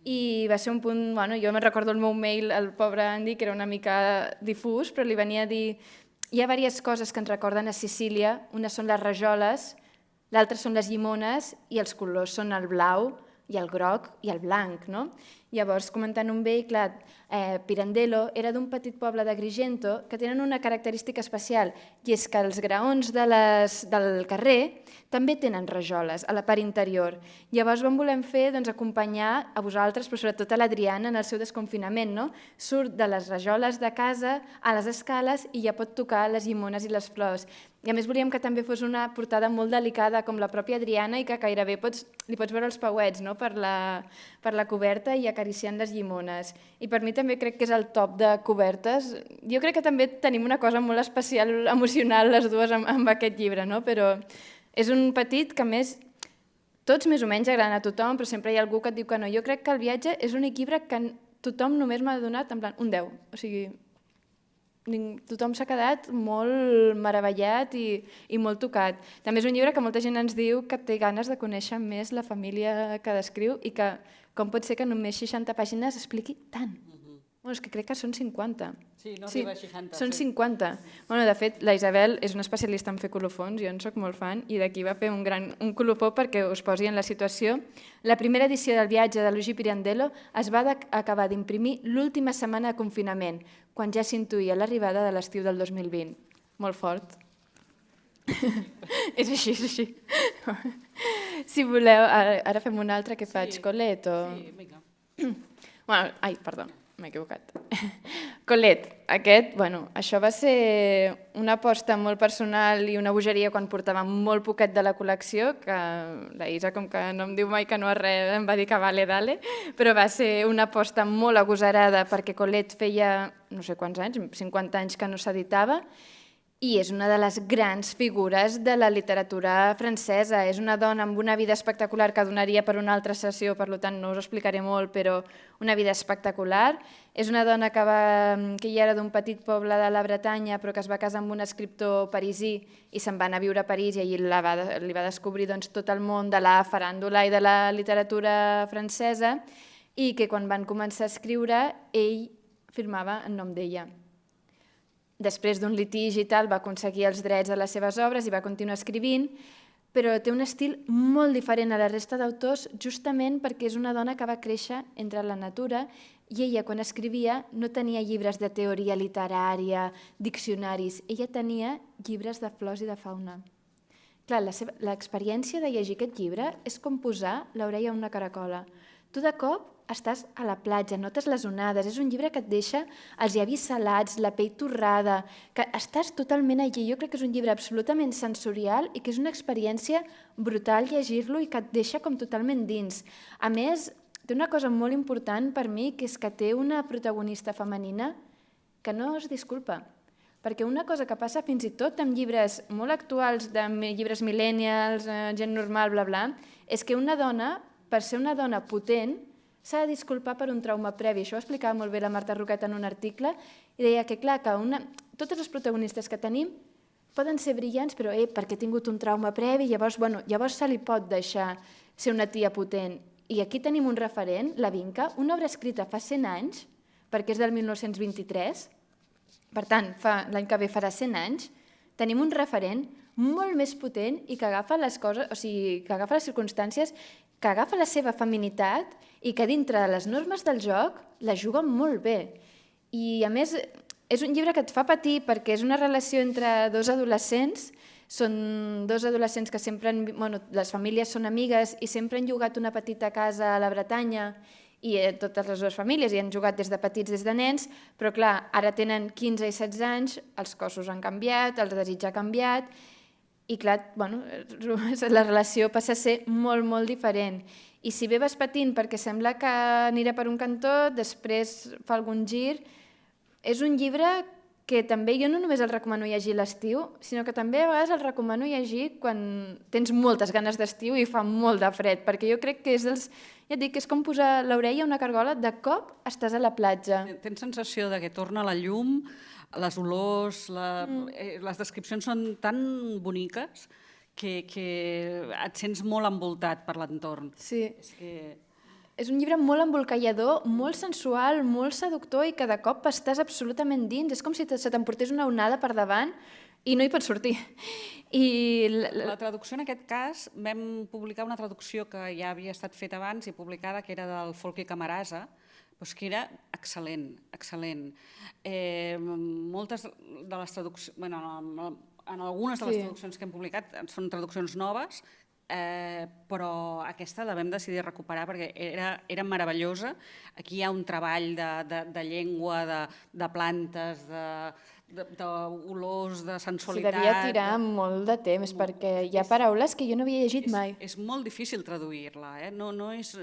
i va ser un punt... Jo me'n recordo el meu mail al pobre Andy, que era una mica difús, però li venia a dir... Hi ha diverses coses que ens recorden a Sicília. Una són les rajoles, l'altra són les llimones, i els colors són el blau, i el groc, i el blanc. Llavors, comentant un bé, clar, Pirandello era d'un petit poble d'Agrigento que tenen una característica especial, i és que els graons del carrer també tenen rajoles a la part interior. Llavors vam voler fer acompanyar a vosaltres, però sobretot a l'Adriana, en el seu desconfinament. Surt de les rajoles de casa a les escales i ja pot tocar les llimones i les flors. I a més volíem que també fos una portada molt delicada, com la pròpia Adriana, i que gairebé li pots veure els pauets per la coberta i acariciant les llimones. I per mi també crec que és el top de cobertes. Jo crec que també tenim una cosa molt especial, emocional, les dues amb aquest llibre, però és un petit que, a més, tots més o menys agraden a tothom, però sempre hi ha algú que et diu que no. Jo crec que El viatge és l'únic llibre que tothom només m'ha donat en plan un 10. O sigui, tothom s'ha quedat molt meravellat i molt tocat. També és un llibre que molta gent ens diu que té ganes de conèixer més la família que descriu i que com pot ser que només 60 pàgines expliqui tant. És que crec que són 50. Sí, no arriba a 60. Són 50. De fet, la Isabel és una especialista en fer colofons, jo en soc molt fan, i d'aquí va fer un colofó perquè us posi en la situació. La primera edició del viatge de Luigi Pirandello es va acabar d'imprimir l'última setmana de confinament, quan ja s'intuïa l'arribada de l'estiu del 2020. Molt fort. És així, és així. Si voleu, ara fem un altre que faig, Colette o... Sí, vinga. Ai, perdó, m'he equivocat. Colette, això va ser una aposta molt personal i una bogeria quan portàvem molt poquet de la col·lecció, que la Isa, com que no em diu mai que no a res, em va dir que vale, dale, però va ser una aposta molt agosarada perquè Colette feia no sé quants anys, 50 anys que no s'editava, i és una de les grans figures de la literatura francesa. És una dona amb una vida espectacular que donaria per una altra sessió, per tant no us ho explicaré molt, però una vida espectacular. És una dona que ja era d'un petit poble de la Bretanya, però que es va casar amb un escriptor parisí i se'n va anar a viure a París i allí li va descobrir tot el món de la faràndula i de la literatura francesa, i que quan van començar a escriure ell firmava en nom d'ella. Després d'un litigi i tal va aconseguir els drets de les seves obres i va continuar escrivint, però té un estil molt diferent a la resta d'autors justament perquè és una dona que va créixer entre la natura i ella quan escrivia no tenia llibres de teoria literària, diccionaris, ella tenia llibres de flors i de fauna. Clar, l'experiència de llegir aquest llibre és com posar l'orella a una caracola. Tu de cop estàs a la platja, notes les onades, és un llibre que et deixa els llavis salats, la pell torrada, que estàs totalment allí. Jo crec que és un llibre absolutament sensorial i que és una experiència brutal llegir-lo i que et deixa com totalment dins. A més, té una cosa molt important per mi, que és que té una protagonista femenina que no es disculpa. Perquè una cosa que passa fins i tot amb llibres molt actuals, de llibres millennials, gent normal, bla, bla, és que una dona, per ser una dona potent, s'ha de disculpar per un trauma previ. Això ho explicava molt bé la Marta Roquet en un article i deia que, clar, que totes les protagonistes que tenim poden ser brillants, però perquè ha tingut un trauma previ, llavors se li pot deixar ser una tia potent. I aquí tenim un referent, la Vinca, una obra escrita fa 100 anys, perquè és del 1923, per tant, l'any que ve farà 100 anys, tenim un referent molt més potent i que agafa les coses, o sigui, que agafa les circumstàncies, que agafa la seva feminitat i que dintre de les normes del joc la juga molt bé. I a més és un llibre que et fa patir perquè és una relació entre dos adolescents, són dos adolescents que sempre, les famílies són amigues i sempre han llogat una petita casa a la Bretanya i totes les dues famílies i han jugat des de petits, des de nens, però clar, ara tenen 15 i 16 anys, els cossos han canviat, el desig ha canviat, i clar, la relació passa a ser molt, molt diferent. I si bé vas patint perquè sembla que anirà per un cantó, després fa algun gir, és un llibre que també jo no només el recomano llegir a l'estiu, sinó que també a vegades el recomano llegir quan tens moltes ganes d'estiu i fa molt de fred, perquè jo crec que és ja et dic, és com posar l'orella a una cargola, de cop estàs a la platja. Tens sensació de que torna la llum, les olors, les descripcions són tan boniques que et sents molt envoltat per l'entorn. Sí. És un llibre molt embolcallador, molt sensual, molt seductor i que de cop estàs absolutament dins. És com si se t'emportés una onada per davant i no hi pots sortir. La traducció, en aquest cas, vam publicar una traducció que ja havia estat feta abans i publicada, que era del Folky Camarasa, que era excel·lent, excel·lent. Moltes de les traduccions, en algunes de les traduccions que hem publicat són traduccions noves, però aquesta la vam decidir recuperar perquè era meravellosa. Aquí hi ha un treball de llengua, de plantes, d'olors, de sensualitat. Devia tirar molt de temps perquè hi ha paraules que jo no havia llegit mai. És molt difícil traduir-la, no és...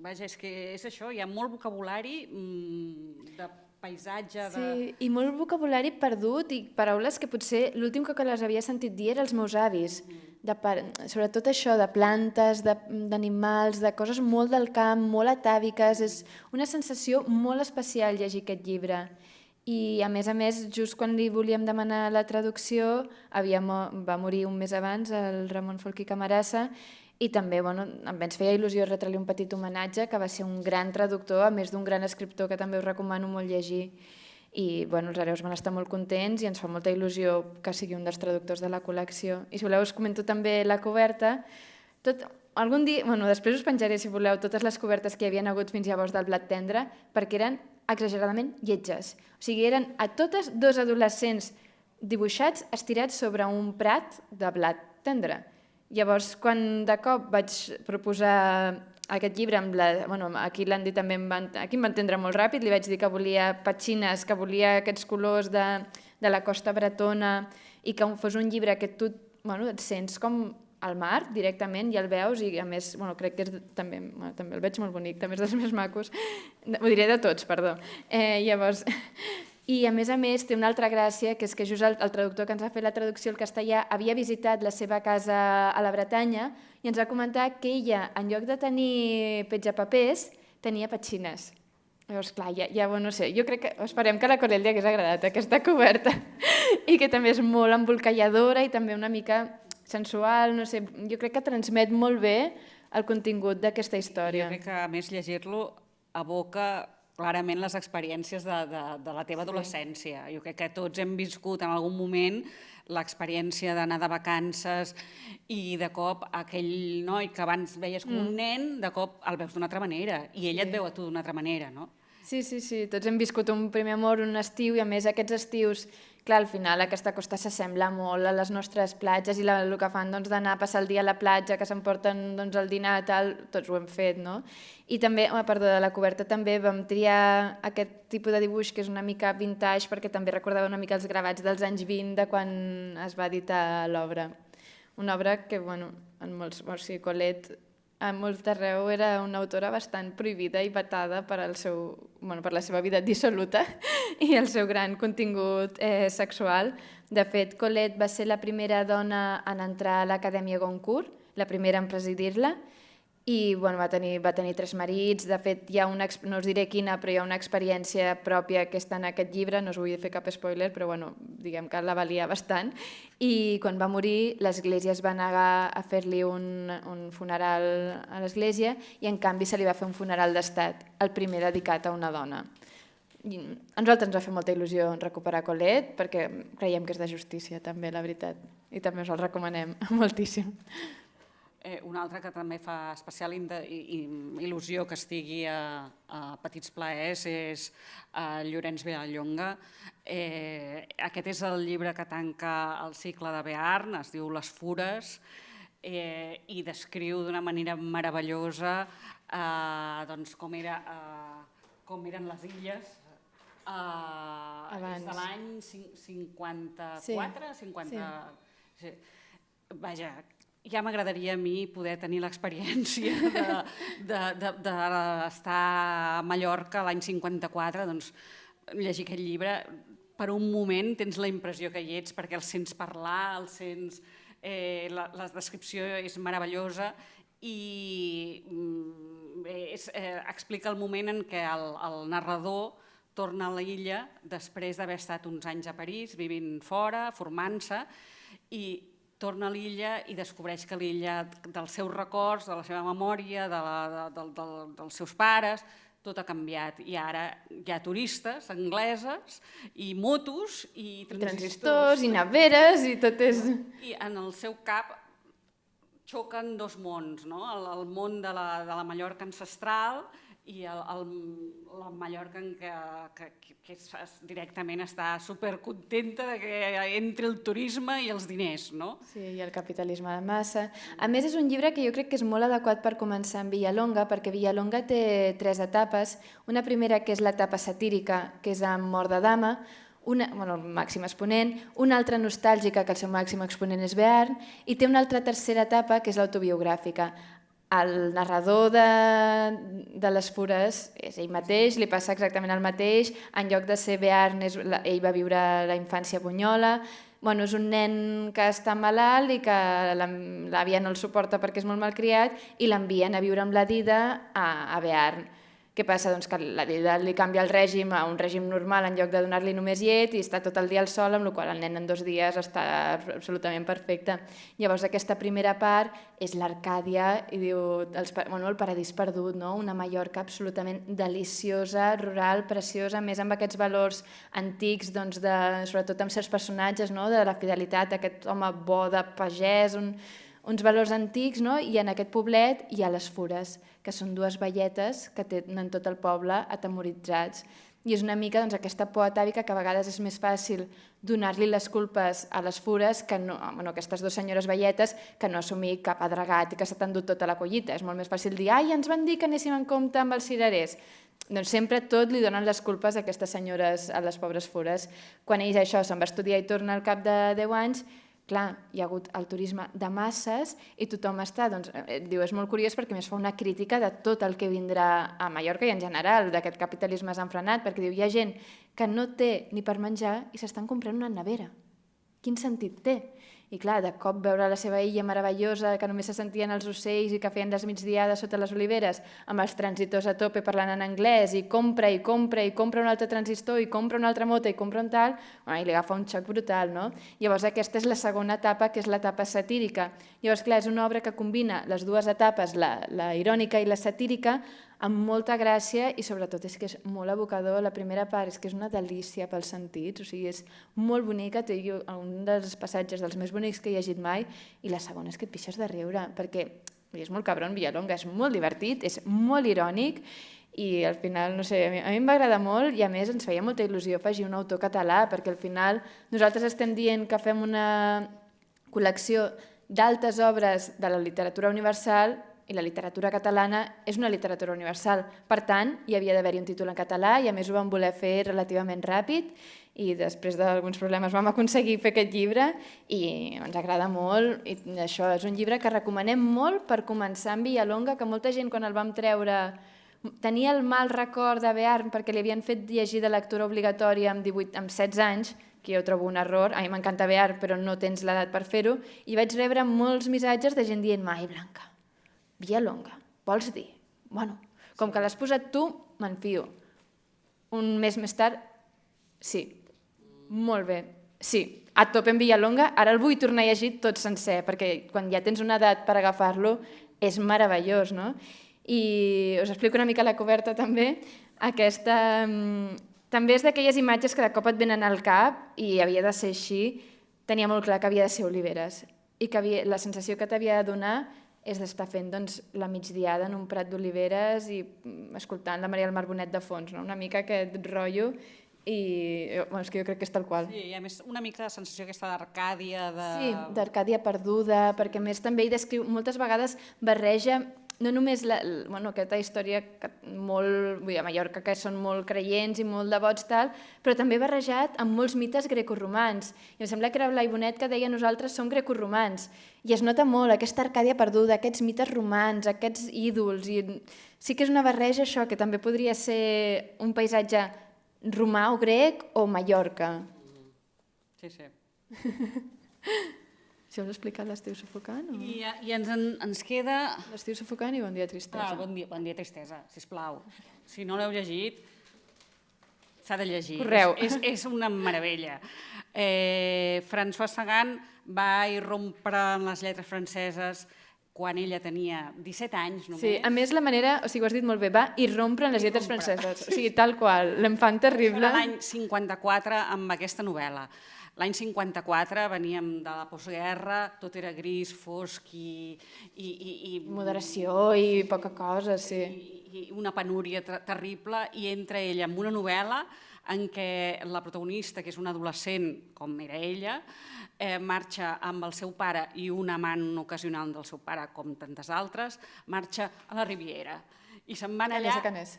Vaja, és que és això, hi ha molt vocabulari de paisatge... Sí, i molt vocabulari perdut i paraules que potser l'últim que les havia sentit dir era els meus avis. Sobretot això, de plantes, d'animals, de coses molt del camp, molt atàviques. És una sensació molt especial llegir aquest llibre. I a més, just quan li volíem demanar la traducció, va morir un mes abans el Ramon Folky Camarasa, i també ens feia il·lusió retre-li un petit homenatge, que va ser un gran traductor, a més d'un gran escriptor que també us recomano molt llegir. I els hereus van estar molt contents i ens fa molta il·lusió que sigui un dels traductors de la col·lecció. I si voleu us comento també la coberta. Algun dia, després us penjaré, si voleu, totes les cobertes que hi havia hagut fins llavors del Blat Tendre, perquè eren exageradament lletges. O sigui, eren a totes dos adolescents dibuixats estirats sobre un prat de blat tendre. Llavors, quan de cop vaig proposar aquest llibre, aquí l'Andy també aquí em va entendre molt ràpid, li vaig dir que volia petxines, que volia aquests colors de la costa bretona i que fos un llibre que tu et sents com al mar directament i el veus i a més crec que també el veig molt bonic, també és dels més macos, ho diré de tots, perdó. Llavors I a més té una altra gràcia, que és que just el traductor que ens ha fet la traducció al castellà havia visitat la seva casa a la Bretanya i ens va comentar que ella, en lloc de tenir petjapapers, tenia petxines. Llavors, clar, no sé, jo crec que esperem que a la Corel li hagués agradat aquesta coberta i que també és molt embolcalladora i també una mica sensual, no sé, jo crec que transmet molt bé el contingut d'aquesta història. Jo crec que, a més, llegir-lo aboca clarament les experiències de la teva adolescència. Jo crec que tots hem viscut en algun moment l'experiència d'anar de vacances i de cop aquell noi que abans veies com un nen, de cop el veus d'una altra manera i ell et veu a tu d'una altra manera, no? Sí, tots hem viscut un primer amor, un estiu, i a més aquests estius, clar, al final aquesta costa s'assembla molt a les nostres platges i el que fan d'anar a passar el dia a la platja, que s'emporten el dinar, tal, tots ho hem fet, no? I també, de la coberta també vam triar aquest tipus de dibuix que és una mica vintage perquè també recordava una mica els gravats dels anys 20 de quan es va editar l'obra. Una obra que, en molts, Colette a molt arreu era una autora bastant prohibida i vetada per la seva vida dissoluta i el seu gran contingut sexual. De fet, Colette va ser la primera dona en entrar a l'Acadèmia Goncourt, la primera en presidir-la, i va tenir 3 marits. De fet, no us diré quina, però hi ha una experiència pròpia que està en aquest llibre, no us vull fer cap spoiler, però diguem que la valia bastant. I quan va morir, l'Església es va negar a fer-li un funeral a l'Església i en canvi se li va fer un funeral d'estat, el primer dedicat a una dona. A nosaltres ens va fer molta il·lusió recuperar Colette perquè creiem que és de justícia també, la veritat, i també us el recomanem moltíssim. Un altre que també fa especial il·lusió que estigui a Petits Plaers és Llorenç Vilallonga. Aquest és el llibre que tanca el cicle de Bearn, es diu Les Fures, i descriu d'una manera meravellosa com eren les illes des de l'any 54, 50... Vaja, ja m'agradaria a mi poder tenir l'experiència d'estar a Mallorca l'any 54, doncs llegir aquest llibre, per un moment tens la impressió que hi ets perquè el sents parlar, la descripció és meravellosa i explica el moment en què el narrador torna a l'illa després d'haver estat uns anys a París, vivint fora, formant-se, i torna a l'illa i descobreix que l'illa, dels seus records, de la seva memòria, dels seus pares, tot ha canviat. I ara hi ha turistes angleses i motos i transistors i neveres i tot és... I en el seu cap xoquen 2 mons, el món de la Mallorca ancestral i la Mallorca que directament està supercontenta que entri el turisme i els diners, no? Sí, i el capitalisme de massa. A més, és un llibre que jo crec que és molt adequat per començar amb Villalonga, perquè Villalonga té 3 etapes. Una primera, que és l'etapa satírica, que és amb Mort de Dama, el màxim exponent, una altra nostàlgica, que el seu màxim exponent és Bearn, i té una altra tercera etapa, que és l'autobiogràfica. El narrador de Les Fures és ell mateix, li passa exactament el mateix, en lloc de ser Bearn, ell va viure la infància a Bunyola, és un nen que està malalt i que l'àvia no el suporta perquè és molt malcriat i l'envien a viure amb la Dida a Bearn. Què passa? Doncs que la Dida li canvia el règim a un règim normal en lloc de donar-li només llet i està tot el dia al sol, amb la qual cosa el nen en 2 dies està absolutament perfecte. Llavors aquesta primera part és l'Arcàdia i diu el paradís perdut, una Mallorca absolutament deliciosa, rural, preciosa, més amb aquests valors antics, sobretot amb certs personatges, de la fidelitat, aquest home bo de pagès, uns valors antics, i en aquest poblet hi ha les Fures, que són 2 veietes que tenen tot el poble atemoritzats. I és una mica aquesta por atàvica que a vegades és més fàcil donar-li les culpes a les Fures, aquestes 2 senyores veietes, que no assumir cap adragat i que s'ha endut tota la collita. És molt més fàcil dir, ens van dir que anéssim en compte amb els cirerers. Doncs sempre tot li donen les culpes a aquestes senyores, a les pobres Fures. Quan ell se'n va estudiar i torna al cap de 10 anys, clar, hi ha hagut el turisme de masses i tothom està, diu, és molt curiós perquè més fa una crítica de tot el que vindrà a Mallorca i en general d'aquest capitalisme desenfrenat, perquè diu, hi ha gent que no té ni per menjar i s'estan comprant una nevera. Quin sentit té? I clar, de cop veure la seva illa meravellosa, que només se sentien els ocells i que feien les migdiades sota les oliveres, amb els transitors a tope parlant en anglès, i compra un altre transistor, i compra una altra moto, i compra un tal, i li agafa un xoc brutal, no? Llavors aquesta és la segona etapa, que és l'etapa satírica. Llavors, clar, és una obra que combina les dues etapes, la irònica i la satírica, amb molta gràcia, i sobretot és que és molt evocador. La primera part és que és una delícia pels sentits, o sigui, és molt bonica, té un dels passatges dels més bonics que he llegit mai, i la segona és que et pixes de riure, perquè és molt cabron, Villalonga, és molt divertit, és molt irònic, i al final, no sé, a mi em va agradar molt, i a més ens feia molta il·lusió afegir un autor català, perquè al final nosaltres estem dient que fem una col·lecció d'altes obres de la literatura universal, i la literatura catalana és una literatura universal. Per tant, hi havia d'haver-hi un títol en català, i a més ho vam voler fer relativament ràpid, i després d'alguns problemes vam aconseguir fer aquest llibre, i ens agrada molt. I això és un llibre que recomanem molt per començar amb Villalonga, que molta gent quan el vam treure tenia el mal record de Bearn perquè li havien fet llegir de lectura obligatòria amb 16 anys, que jo trobo un error. A mi m'encanta Bearn, però no tens l'edat per fer-ho, i vaig rebre molts missatges de gent dient: «Ai, Blanca, Villalonga, vols dir?» Bueno, com que l'has posat tu, me'n fio. Un mes més tard, sí, molt bé, sí, a tope en Villalonga. Ara el vull tornar a llegir tot sencer, perquè quan ja tens una edat per agafar-lo és meravellós, no? I us explico una mica la coberta també. Aquesta també és d'aquelles imatges que de cop et venen al cap, i havia de ser així. Tenia molt clar que havia de ser oliveres, i que la sensació que t'havia de donar és d'estar fent la migdiada en un prat d'oliveres i escoltant la Maria del Mar Bonet de fons, una mica aquest rotllo, i és que jo crec que és tal qual. Sí, i a més una mica de sensació aquesta d'Arcàdia. Sí, d'Arcàdia perduda, perquè a més també hi descriu, moltes vegades barreja no només aquesta història molt, a Mallorca, que són molt creients i molt devots, però també barrejat amb molts mites grecorromans. I em sembla que era Blai Bonet que deia: nosaltres som grecorromans. I es nota molt aquesta Arcàdia perduda, aquests mites romans, aquests ídols. I sí que és una barreja, això, que també podria ser un paisatge romà o grec o Mallorca. Sí, sí. Si vols explicar l'Estiu sufocant? I ens queda... L'Estiu sufocant i Bon dia tristesa. Bon dia tristesa, sisplau. Si no l'heu llegit, s'ha de llegir. Correu. És una meravella. François Sagan va irrompre en les lletres franceses quan ella tenia 17 anys només. Sí, a més la manera, o sigui, ho has dit molt bé, va irrompre en les lletres franceses. O sigui, tal qual, l'enfant terrible. Això era l'any 54 amb aquesta novel·la. L'any 54 veníem de la postguerra, tot era gris, fosc i... Moderació i poca cosa, sí. I una penúria terrible, i entra ella en una novel·la en què la protagonista, que és una adolescent, com era ella, marxa amb el seu pare i un amant ocasional del seu pare, com tantes altres, marxa a la Riviera. I se'n van allà... A Canes.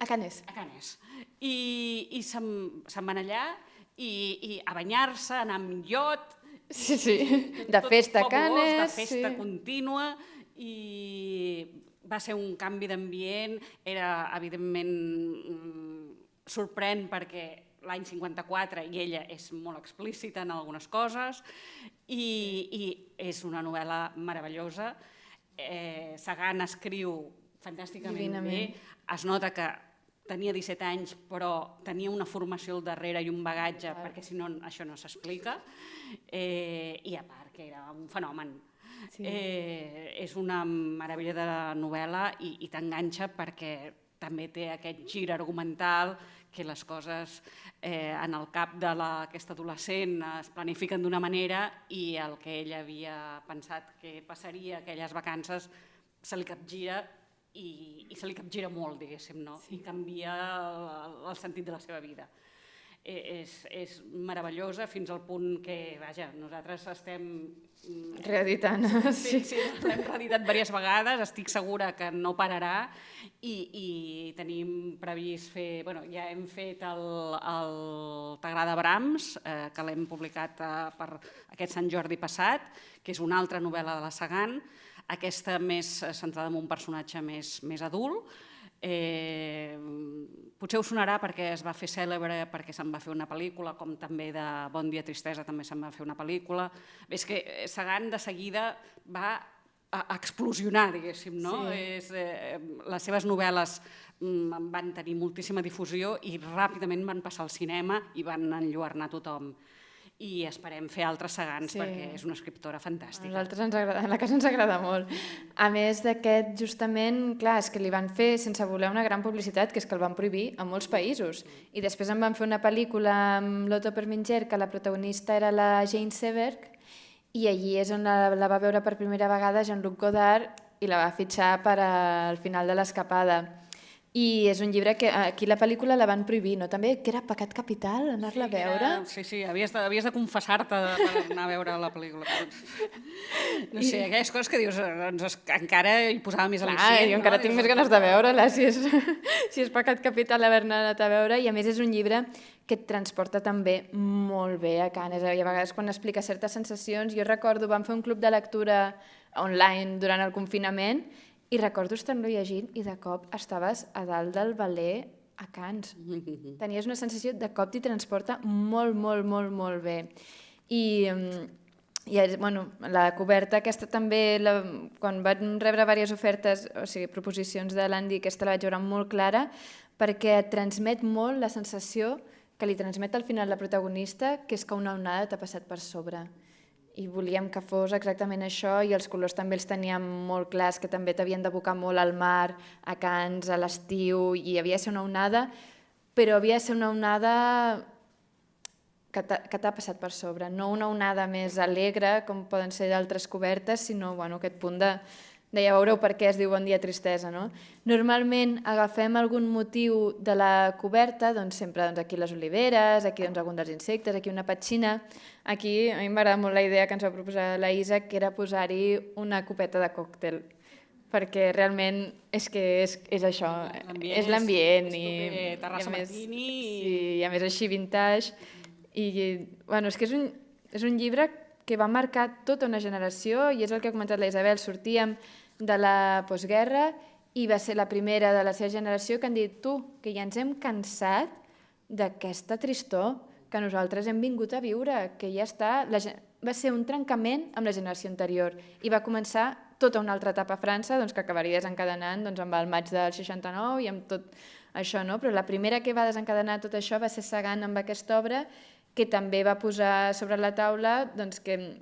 A Canes. A Canes. I se'n van allà i a banyar-se, anar amb iot... Sí, sí, de festa a Canes... De festa contínua, i va ser un canvi d'ambient. Era, evidentment, sorprèn perquè l'any 54 i ella és molt explícita en algunes coses, i és una novel·la meravellosa. Sagan escriu fantàsticament bé. Es nota que tenia 17 anys, però tenia una formació al darrere i un bagatge, perquè si no això no s'explica, i a part que era un fenomen. És una meravella de novel·la i t'enganxa perquè també té aquest gir argumental, que les coses en el cap d'aquesta adolescent es planifiquen d'una manera i el que ella havia pensat que passaria aquelles vacances se li capgira, i se li capgira molt, diguéssim, i canvia el sentit de la seva vida. És meravellosa fins al punt que, vaja, nosaltres estem... Reeditant. Sí, l'hem reeditat diverses vegades, estic segura que no pararà, i tenim previst fer... Ja hem fet el T'agrada Brahms, que l'hem publicat per aquest Sant Jordi passat, que és una altra novel·la de la Sagan, aquesta més centrada en un personatge més adult, Potser us sonarà perquè es va fer cèlebre, perquè se'n va fer una pel·lícula, com també de Bon dia, tristesa també se'n va fer una pel·lícula. És que Sagan de seguida va a explosionar, diguéssim, no? Les seves novel·les van tenir moltíssima difusió i ràpidament van passar al cinema i van enlluernar tothom. I esperem fer altres Sagans perquè és una escriptora fantàstica. A nosaltres a la casa ens agrada molt. A més d'aquest, justament, clar, és que li van fer sense voler una gran publicitat, que és que el van prohibir a molts països. I després en van fer una pel·lícula amb l'Otto Preminger, que la protagonista era la Jane Seberg, i allí és on la va veure per primera vegada Jean-Luc Godard i la va fitxar per al final de l'Escapada. I és un llibre que aquí la pel·lícula la van prohibir, no? També que era pecat capital anar-la a veure. Sí, havies de confessar-te per anar a veure la pel·lícula. No sé, aquelles coses que dius, doncs encara hi posava més a l'icient. Jo encara tinc més ganes de veure-la, si és pecat capital haver-ne anat a veure, i a més és un llibre que et transporta també molt bé a Canes. I a vegades quan explica certes sensacions, jo recordo, vam fer un club de lectura online durant el confinament, i recordo estar-lo llegint i de cop estaves a dalt del veler a Canes. Tenies una sensació de cop t'hi transporta molt, molt, molt, molt bé. I la coberta aquesta també, quan vaig rebre diverses ofertes, o sigui, proposicions de l'Andy, aquesta la vaig veure molt clara, perquè et transmet molt la sensació que li transmet al final la protagonista, que és que una onada t'ha passat per sobre. I volíem que fos exactament això, i els colors també els teníem molt clars, que també t'havien d'abocar molt al mar, a Canes, a l'estiu, i havia de ser una onada, però havia de ser una onada que t'ha passat per sobre, no una onada més alegre, com poden ser d'altres cobertes, sinó aquest punt de ja veureu per què es diu Bon dia, tristesa, no? Normalment agafem algun motiu de la coberta, doncs sempre aquí les oliveres, aquí algun dels insectes, aquí una petxina. Aquí a mi m'agrada molt la idea que ens va proposar la Isa, que era posar-hi una copeta de còctel, perquè realment és que és això, és l'ambient. És terrassa martini. I a més així vintage. I és que és un llibre que va marcar tota una generació, i és el que ha comentat la Isabel, sortíem de la postguerra i va ser la primera de la seva generació que han dit que ja ens hem cansat d'aquesta tristor que nosaltres hem vingut a viure, que ja està. Va ser un trencament amb la generació anterior i va començar tota una altra etapa a França que acabaria desencadenant amb el maig del 69 i amb tot això, però la primera que va desencadenar tot això va ser Sagan amb aquesta obra, que també va posar sobre la taula que,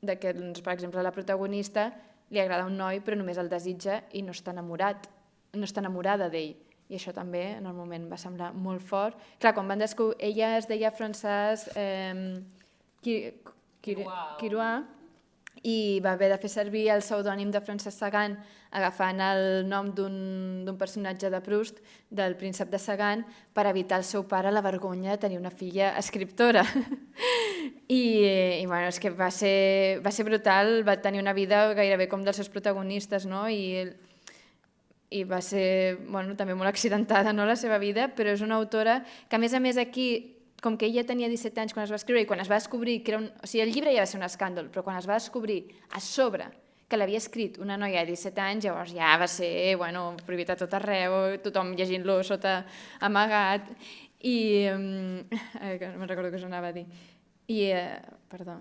per exemple, la protagonista li agrada un noi però només el desitja i no està enamorada d'ell. I això també en el moment va semblar molt fort. Clar, quan van descobrir... Ella es deia Françoise Quirois i va haver de fer servir el pseudònim de Francesc Sagan agafant el nom d'un personatge de Proust, del príncep de Sagan, per evitar al seu pare la vergonya de tenir una filla escriptora. I és que va ser brutal, va tenir una vida gairebé com dels seus protagonistes, i va ser també molt accidentada la seva vida, però és una autora que a més aquí, com que ella tenia 17 anys quan es va escriure i quan es va descobrir que era o sigui, el llibre ja va ser un escàndol, però quan es va descobrir a sobre que l'havia escrit una noia de 17 anys, llavors ja va ser prohibit a tot arreu, tothom llegint-lo sota amagat, i no me'n recordo què us anava a dir. Perdó.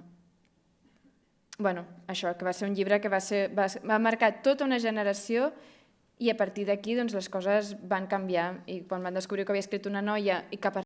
Això, que va ser un llibre que va marcar tota una generació, i a partir d'aquí les coses van canviar, i quan van descobrir que havia escrit una noia i que a